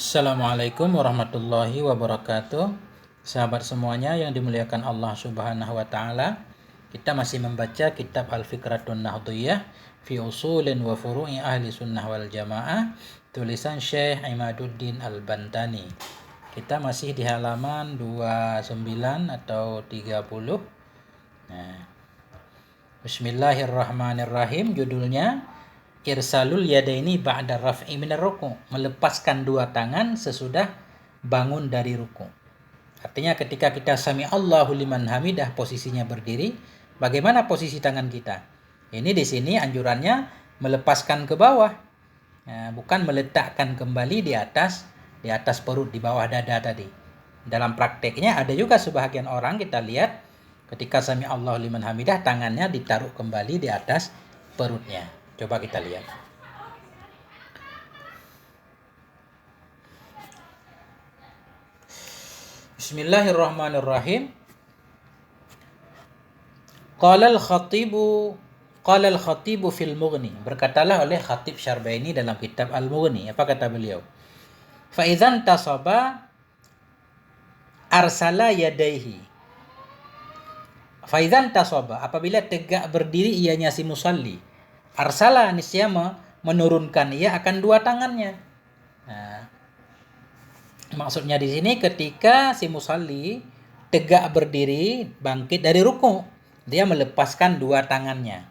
Assalamualaikum warahmatullahi wabarakatuh. Sahabat semuanya yang dimuliakan Allah Subhanahu wa taala. Kita masih membaca kitab Al-Fikratun Nahdhiyah fi Usulin wa Furu'i Ahli Sunnah wal Jamaah, tulisan Syekh Imaduddin Al-Bantani. Kita masih di halaman 29 atau 30. Nah, Bismillahirrahmanirrahim, judulnya Irsalul yadaini ba'da raf'i minar ruku', melepaskan dua tangan sesudah bangun dari ruku'. Artinya ketika kita sami Allahu liman hamidah posisinya berdiri, bagaimana posisi tangan kita? Ini di sini anjurannya melepaskan ke bawah. Nah, bukan meletakkan kembali di atas perut, di bawah dada tadi. Dalam prakteknya ada juga sebahagian orang kita lihat ketika sami Allahu liman hamidah tangannya ditaruh kembali di atas perutnya. Coba kita lihat. Bismillahirrahmanirrahim. Qala al-khatibu fil Mughni. Berkatalah oleh Khatib Syarbaini dalam kitab Al-Mughni. Apa kata beliau? Fa idzan tasaba arsala yadaihi. Fa idzan tasaba, apabila tegak berdiri ianya si musalli, arsala niscaya menurunkan ia akan dua tangannya. Nah, maksudnya di sini ketika si musalli tegak berdiri bangkit dari ruku', dia melepaskan dua tangannya.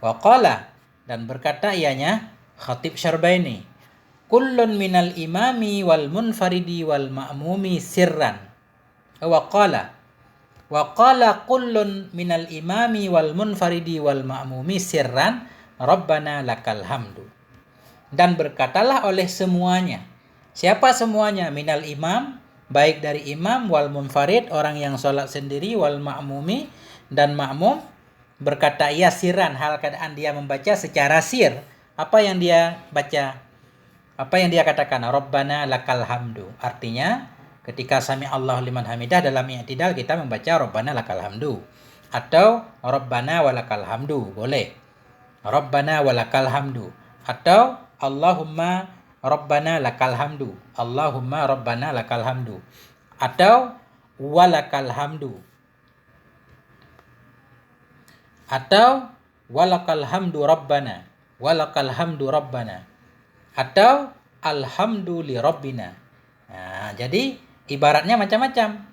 Wa qala, dan berkata ianya Khatib Syarbaini, kullun minal imami wal munfaridi wal ma'mumi sirran. Wa qala kullun minal imami wal munfaridi wal ma'mumi sirran Rabbana lakal hamdu. Dan berkatalah oleh semuanya. Siapa semuanya? Minal imam, baik dari imam, wal munfarid, orang yang sholat sendiri, wal ma'mumi, dan ma'mum. Berkata ia sirran, hal keadaan dia membaca secara sir. Apa yang dia baca? Apa yang dia katakan? Rabbana lakal hamdu. Artinya ketika sami Allahu liman hamidah dalam i'tidal kita membaca Rabbana lakal hamdu. Atau Rabbana walakal hamdu. Boleh. Rabbana walakal hamdu. Atau Allahumma Rabbana lakal hamdu. Allahumma Rabbana lakal hamdu. Atau walakal hamdu. Atau walakal hamdu Rabbana. Walakal hamdu Rabbana. Atau alhamdu li Rabbina. Nah, jadi ibaratnya macam-macam.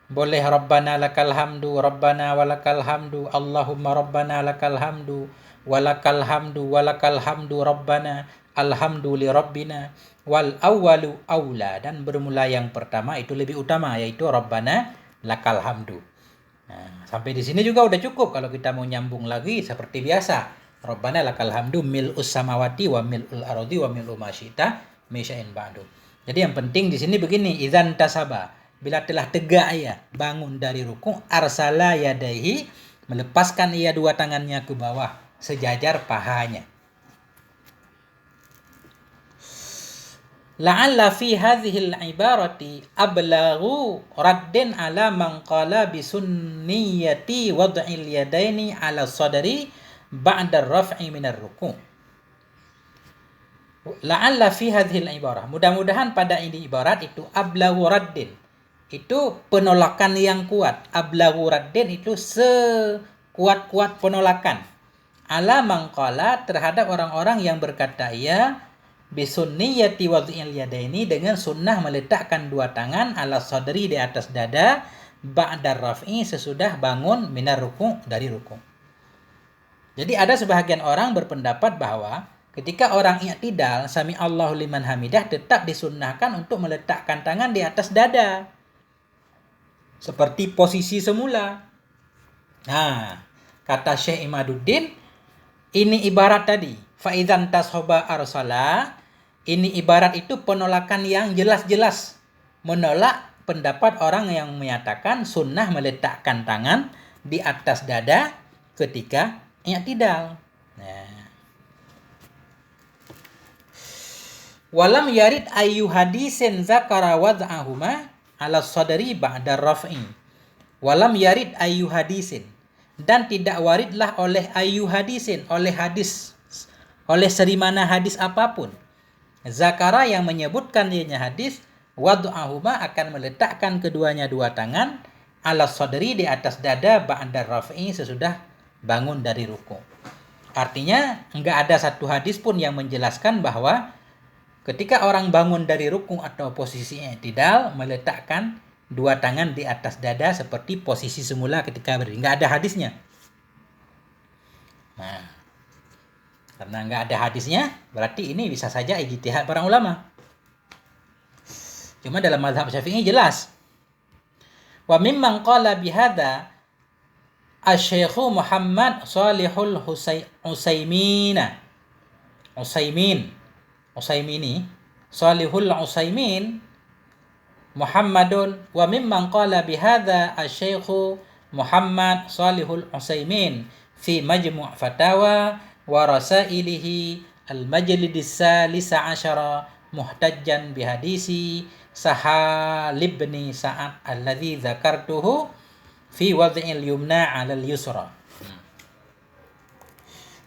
Boleh Rabbana lakal hamdu, Rabbana walakal hamdu, Allahumma Rabbana lakal hamdu, walakal hamdu Rabbana, alhamdu li Rabbina, wal awwalu awla, dan bermula yang pertama itu lebih utama, yaitu Rabbana lakal hamdu. Nah, sampai di sini juga udah cukup. Kalau kita mau nyambung lagi seperti biasa, Rabbana lakal hamdu mil'us samawati wa mil'ul ardi wa mil'u ma syi'ta min syai'in ba'du. Jadi yang penting di sini begini, idzan tasaba, bila telah tegak ia bangun dari ruku', arsala yadaihi, melepaskan ia dua tangannya ke bawah sejajar pahanya. La'alla fi hadhil ibarati ablaghu raddin ala man qala bi sunniyati wad'il yadaini ala sadri ba'da raf'i minar ruku'. La'alla fi hadhil ibarah, mudah-mudahan pada ini ibarat itu ablaghu raddin, itu penolakan yang kuat. Ablaghu raddin itu sekuat-kuat penolakan. Ala man qala, terhadap orang-orang yang berkata ia bisunniyati wad'il yadaini, dengan sunnah meletakkan dua tangan ala sadri, di atas dada, ba'da raf'i, sesudah bangun, minar ruku', dari ruku'. Jadi ada sebahagian orang berpendapat bahwa ketika orang i'tidal sami Allahu liman hamidah tetap disunnahkan untuk meletakkan tangan di atas dada seperti posisi semula. Nah, kata Syekh Imaduddin, ini ibarat tadi fa idzan tashoba arsala, ini ibarat itu penolakan yang jelas-jelas, menolak pendapat orang yang menyatakan sunnah meletakkan tangan di atas dada ketika i'tidal. Nah, walam yarid ayu hadisin zakara wad'ahuma ala sadri ba'da raf'i. Walam yarid ayu hadisin, dan tidak waridlah oleh ayu hadisin, oleh hadis, oleh serimana hadis apapun, Zakara yang menyebutkan dianya hadis, wad'ahuma akan meletakkan keduanya dua tangan ala sadri di atas dada ba'da raf'i sesudah bangun dari ruku. Artinya enggak ada satu hadis pun yang menjelaskan bahwa ketika orang bangun dari ruku atau posisi i'tidal meletakkan dua tangan di atas dada seperti posisi semula ketika berdiri. Enggak ada hadisnya. Nah, karena enggak ada hadisnya, berarti ini bisa saja ijtihad para ulama. Cuma dalam mazhab Syafi'i jelas. Wa mimman qala bihadza Asy-Syaikh Muhammad Shalihul Shalihul Utsaimin Muhammadun wa mimman qala bihadza Asy-Syaikh Muhammad Shalihul Utsaimin fi Majmu' Fatawa wa Rasailihi al-Majlis Salisa Asyara muhtajjan bihadisi Sahal ibn Sa'ad alladzi dzakartuhu fi wad'il yumna 'alal yusra.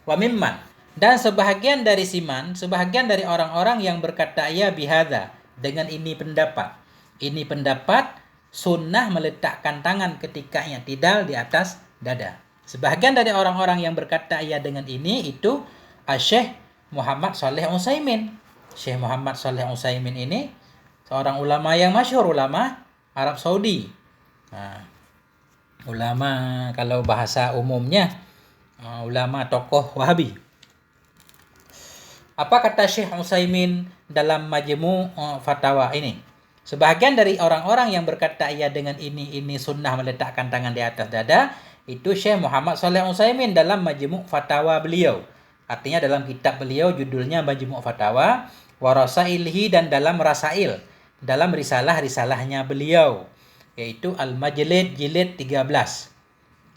Wa mimman, dan sebahagian dari sebahagian dari orang-orang yang berkata ya bihadza, dengan ini pendapat. Ini pendapat sunnah meletakkan tangan ketika i'tidal di atas dada. Sebahagian dari orang-orang yang berkata ya dengan ini itu Syekh Muhammad Shalih Utsaimin. Syekh Muhammad Shalih Utsaimin ini seorang ulama yang masyhur, ulama Arab Saudi. Nah, ulama kalau bahasa umumnya ulama tokoh Wahabi. Apa kata Syekh Utsaimin dalam Majmu' Fatawa ini? Sebahagian dari orang-orang yang berkata ya dengan ini sunnah meletakkan tangan di atas dada, itu Syekh Muhammad Shalih Utsaimin dalam Majmu' Fatawa beliau. Artinya dalam kitab beliau judulnya Majmu' Fatawa wa Rasailhi, dan dalam Rasail, dalam risalah-risalahnya beliau, yaitu Al-Majlid jilid 13.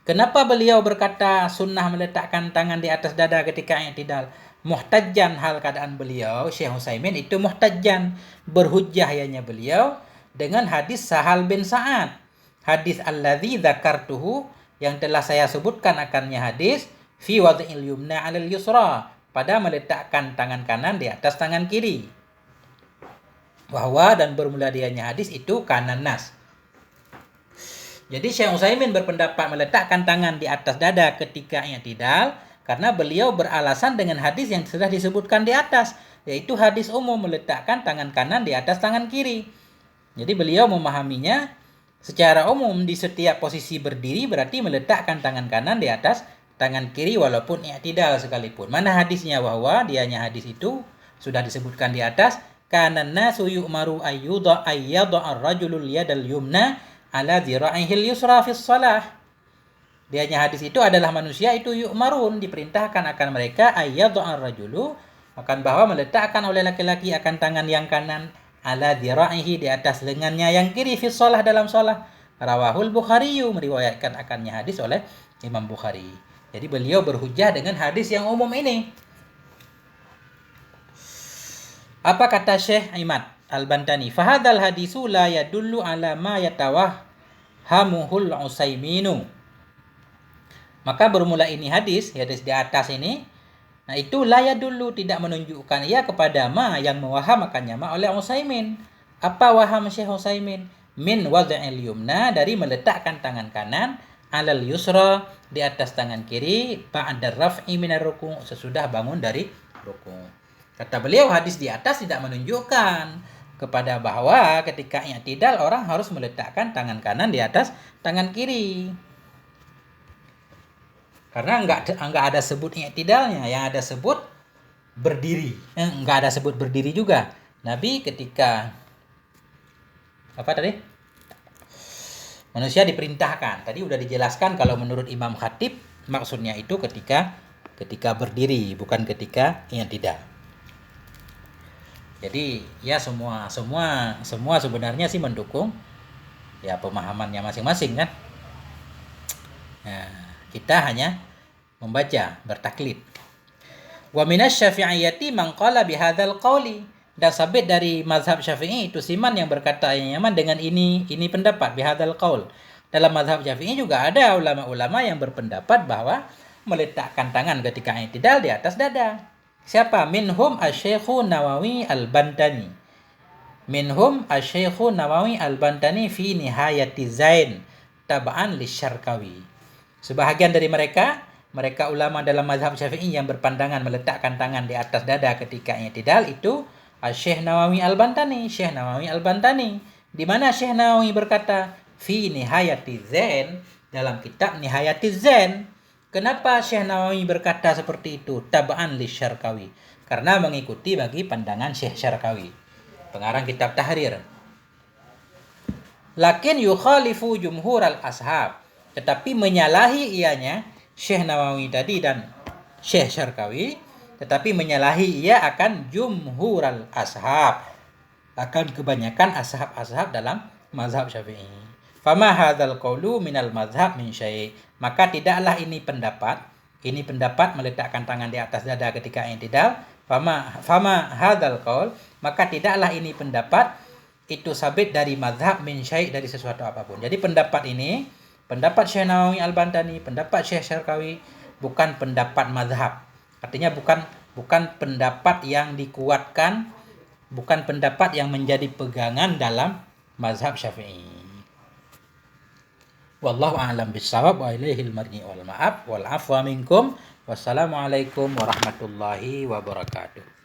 Kenapa beliau berkata sunnah meletakkan tangan di atas dada ketika i'tidal? Muhtajjan, hal keadaan beliau Syekh Utsaimin itu muhtajjan, berhujjah yanya beliau dengan hadis Sahal bin Sa'ad, hadis alladzi dzakartuhu, yang telah saya sebutkan akannya hadis fi wad'il yumna 'alal yusra, pada meletakkan tangan kanan di atas tangan kiri. Wahwa, dan bermula dianya hadis itu kanan nas. Jadi Syekh Utsaimin berpendapat meletakkan tangan di atas dada ketika i'tidal karena beliau beralasan dengan hadis yang sudah disebutkan di atas, yaitu hadis umum meletakkan tangan kanan di atas tangan kiri. Jadi beliau memahaminya secara umum di setiap posisi berdiri berarti meletakkan tangan kanan di atas tangan kiri walaupun i'tidal sekalipun. Mana hadisnya? Bahwa dianya hadis itu sudah disebutkan di atas, kanan nasu yu'maru ayyudha ar-rajulul yadal yumna ala dhira'ihil yusra fis shalah. Dianya hadis itu adalah manusia itu yu'marun, diperintahkan akan mereka ayyudha ar-rajulu, akan bahwa meletakkan oleh laki-laki akan tangan yang kanan ala dhira'ihi, di atas lengannya yang kiri, fis shalah, dalam shalah. Rawahul Bukhari, meriwayatkan akannya hadis oleh Imam Bukhari. Jadi beliau berhujjah dengan hadis yang umum ini. Apa kata Syekh Imad Al-Bantani? Fahadal hadisu la yadullu ala ma yatawahhamuhul Utsaiminu. Maka bermula ini hadis di atas ini, nah itu la yadullu, tidak menunjukkan ia kepada ma yang mewahamakannya ma oleh Utsaimin. Apa waham Syekh Utsaimin? Min wad'il yumna, dari meletakkan tangan kanan, alal yusra, di atas tangan kiri, ba'da raf'i minar ruku', sesudah bangun dari ruku'. Kata beliau hadis di atas tidak menunjukkan kepada bahwa ketika i'tidal orang harus meletakkan tangan kanan di atas tangan kiri. Karena enggak ada sebut i'tidalnya, yang ada sebut berdiri. Enggak ada sebut berdiri juga. Nabi ketika apa tadi? Manusia diperintahkan. Tadi udah dijelaskan kalau menurut Imam Khatib maksudnya itu ketika berdiri, bukan ketika i'tidal. Jadi ya semua sebenarnya sih mendukung ya pemahamannya masing-masing kan. Nah, kita hanya membaca, bertaklid. Wa minasy syafi'iyyati man qala bihadzal qawli, dan sabit dari mazhab Syafi'i itu siman yang berkata yang nyaman dengan ini pendapat bihadzal qaul. Dalam mazhab Syafi'i juga ada ulama-ulama yang berpendapat bahwa meletakkan tangan ketika i'tidal di atas dada. Siapa? Minhum Asy-Syaikhu Nawawi Al-Bantani. Minhum Asy-Syaikhu Nawawi Al-Bantani fi Nihayati Zain tab'an lisyarkawi. Sebahagian dari mereka ulama dalam mazhab Syafi'i yang berpandangan meletakkan tangan di atas dada ketika i'tidal itu Syekh Nawawi Al-Bantani, Syekh Nawawi Al-Bantani. Di mana Syekh Nawawi berkata fi Nihayati Zain, dalam kitab Nihayati Zain. Kenapa Syekh Nawawi berkata seperti itu? Tab'an lisyarkawi. Karena mengikuti bagi pandangan Syekh Syarkawi, pengarang kitab Tahrir. Lakin yukhalifu jumhur al-ashab. Tetapi menyalahi ianya Syekh Nawawi tadi dan Syekh Syarkawi, tetapi menyalahi ia akan jumhur al-ashab, akan kebanyakan ashab-ashab dalam mazhab Syafi'i. Fama hadzal qaulu minal mazhab min syai'. Maka tidaklah ini pendapat meletakkan tangan di atas dada ketika i'tidal. Fama hadzal qaul, maka tidaklah ini pendapat itu sabit dari mazhab min syai', dari sesuatu apapun. Jadi pendapat ini, pendapat Syekh Nawawi Al-Bantani, pendapat Syekh Syarkawi bukan pendapat mazhab. Artinya bukan pendapat yang dikuatkan, bukan pendapat yang menjadi pegangan dalam mazhab Syafi'i. Wallahu a'lam bissawab wa ilaihil marji wal ma'ab wal afwa minkum. Wassalamualaikum warahmatullahi wabarakatuh.